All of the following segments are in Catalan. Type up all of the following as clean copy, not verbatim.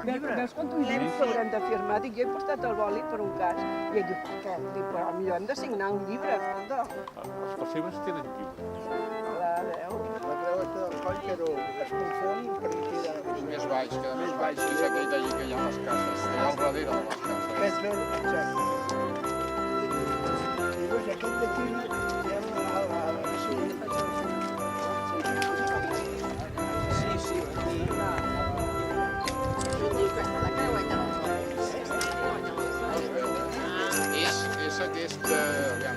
Veus quan tu dius que haurem de firmar? Dic, jo he portat el boli per un cas. I ell diu, què? Dic, però potser hem de signar un llibre, escolta. Els seves tenen llibres. La veu. La creu està del coll, però es confon perquè queda... És més baix, queda més baix. És aquell d'allí que hi ha les cases, que hi ha al darrere de les cases. Més veu, exacte. I llavors aquest d'aquí hi ha una... És aquest... aviam.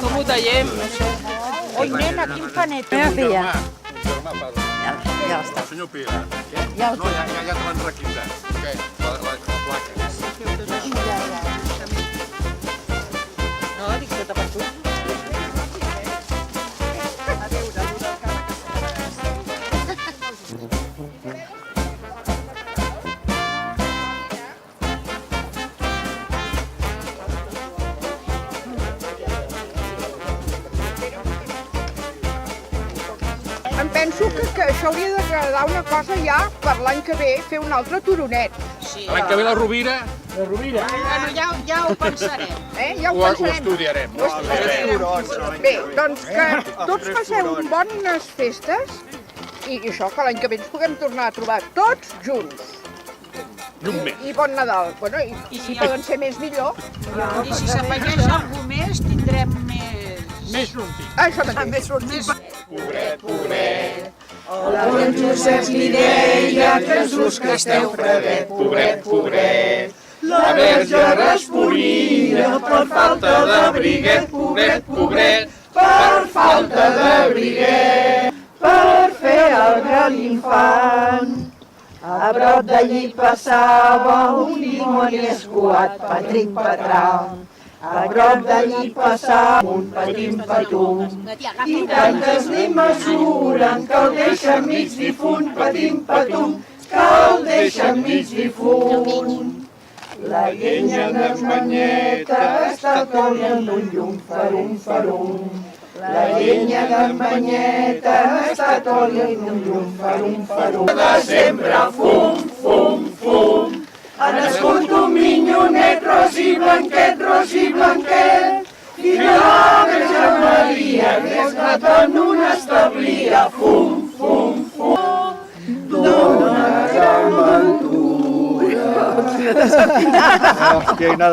Com ho tallem? Oi, nena, quin panet. Un germà parla. Ja està. El senyor Pere. Ja ho No, ja te l'han requintat. Què? La placa. No, dic que per tu. Em penso que això hauria de quedar una cosa ja per l'any que ve, fer un altre turonet. L'any que ve la Rovira Bueno, ja ho pensarem. Ja ho Ho pensarem. estudiarem. Bé, doncs que tots passeu bones festes i això, que l'any que ve ens puguem tornar a trobar tots junts. i un mes. I bon Nadal. Bueno, i si poden ser més, millor. I si s'afegeix algú més, tindrem més... Més sortit. Això mateix. Pobret, pobret. En Josep li deia que Jesús que esteu fredet, Pobret, pobret. La verge responia per falta d'abriguet, pobret, pobret, per falta d'abriguet, per fer el gran infant. A prop d'allí passava un dimoni escuat, patrim patram. A prop d'allí passava un patim patum. I tantes li mesuren que el deixen mig difunt, patim patum, que el deixen mig difunt. La llenya d'Espanyeta està tollant un llum, farum, farum. La llenya d'Espanyeta està tollant un llum, farum, farum. De sempre fum, fum, fum. Ha nascut un minyonet rosi blanquet, i de la Verge Maria que és nat en una establia, fum, fum, fum. Dona gran ventura.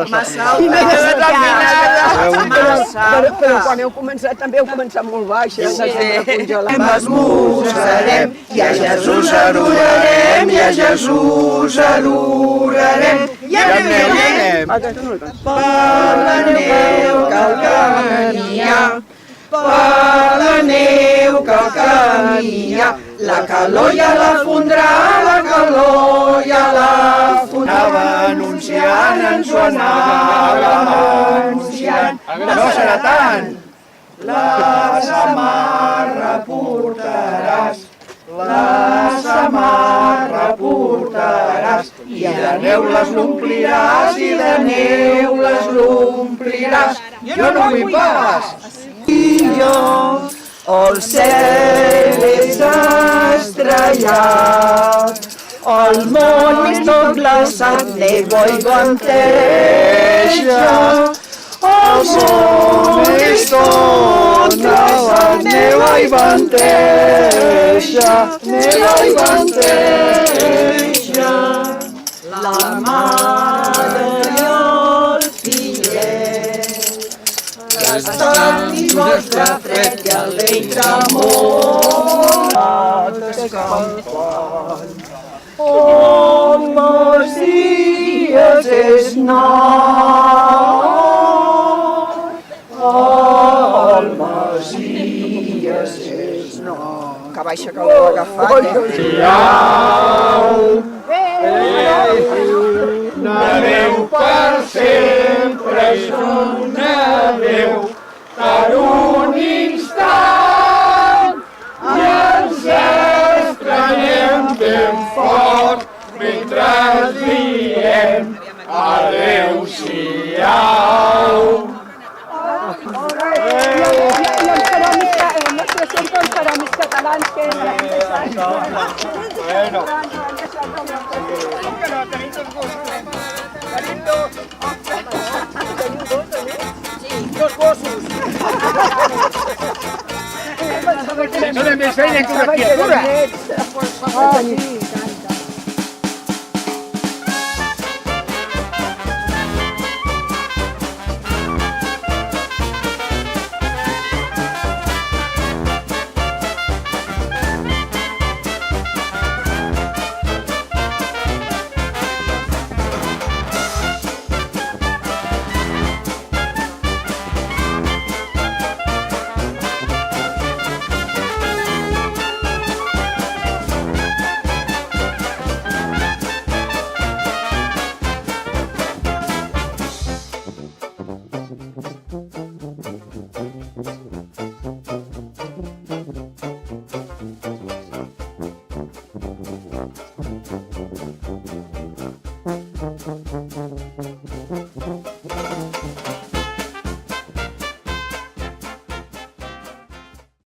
Massa Però quan heu començat també heu començat molt baix, Em esmorzarem i a Jesús adorarem, i a Jesús adorarem. I anem per la neu que el camia, per la neu que el camia. La calor ja la fondrà, la calor ja la fondrà. Anava anunciant, ens ho anava anunciant. No serà tant. La samarra portaràs, la samarra portaràs, i de neu les l'ompliràs, i de neu les l'ompliràs. Jo no vull pas. I jo, el cel és estrellat, el món és tot glaçat, neu i venteja. El món és tot glaçat, neu i venteja, neu i venteja. La mare i el fillet, gastant i mostra fred i el vell tremol escampant. On els dies és nord, el Masies és nord. Que baixa que l'heu agafat, Nadeu per sempre, és una Déu, per diem adeu-siau. I ens farà més, el nostre centre ens farà més catalans que ells. Bueno. Com que no, tenim dos gossos. Tenim dos. Dos gossos. Dona més feina que una criatura. Ah, sí, tant.